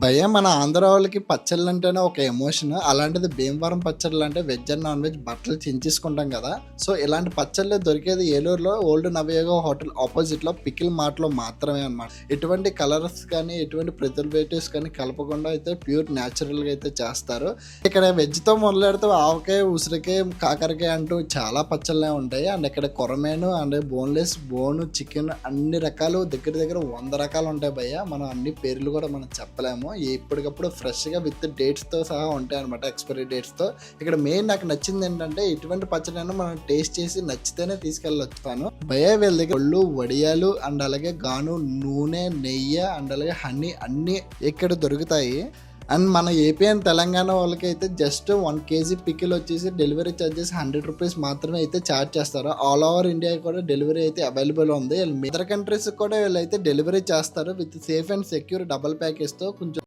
భయ్యా మన ఆంధ్ర వాళ్ళకి పచ్చళ్ళు అంటేనే ఒక ఎమోషన్. అలాంటిది భీమవరం పచ్చళ్ళు అంటే వెజ్ అండ్ నాన్ వెజ్ బట్టలు చించేసుకుంటాం కదా. సో ఇలాంటి పచ్చళ్ళు దొరికేది ఏలూరులో ఓల్డ్ నవయోగ హోటల్ ఆపోజిట్ లో పికిల్ మార్ట్ లో మాత్రమే అనమాట. ఎటువంటి కలర్స్ కానీ ఎటువంటి ప్రిజర్వేటివ్స్ కానీ కలపకుండా అయితే ప్యూర్ న్యాచురల్ గా అయితే చేస్తారు. ఇక్కడ వెజ్ తో మొదలెడితే ఆవకాయ, ఉసిరికాయ, కాకరకాయ అంటూ చాలా పచ్చళ్ళే ఉంటాయి. అండ్ ఇక్కడ కొరమేను అండ్ బోన్లెస్, బోన్, చికెన్ అన్ని రకాలు దగ్గర దగ్గర 100 రకాలు ఉంటాయి భయ్య. మనం అన్ని పేర్లు కూడా మనం చెప్పలేము. ఎప్పటికప్పుడు ఫ్రెష్ గా విత్ డేట్స్ తో సహా ఉంటాయి అనమాట, ఎక్స్పైరీ డేట్స్ తో. ఇక్కడ మెయిన్ నాకు నచ్చింది ఏంటంటే ఇటువంటి పచ్చడిని మనం టేస్ట్ చేసి నచ్చితేనే తీసుకెళ్ళొస్తాను భయ్య. వీళ్ళ దగ్గర ఒళ్ళు, వడియాలు అండ్ అలాగే గాను, నూనె, నెయ్యి అండ్ అలాగే హనీ అన్ని ఇక్కడ దొరుకుతాయి. అండ్ మన ఏపీ అండ్ తెలంగాణ వాళ్ళకి అయితే జస్ట్ 1 kg పికిల్ వచ్చేసి డెలివరీ ఛార్జెస్ 100 రూపీస్ మాత్రమే అయితే ఛార్జ్ చేస్తారు. ఆల్ ఓవర్ ఇండియా కూడా డెలివరీ అయితే అవైలబుల్ ఉంది. అదర్ కంట్రీస్ కూడా వీళ్ళైతే డెలివరీ చేస్తారు with safe and secure double package తో. కొంచెం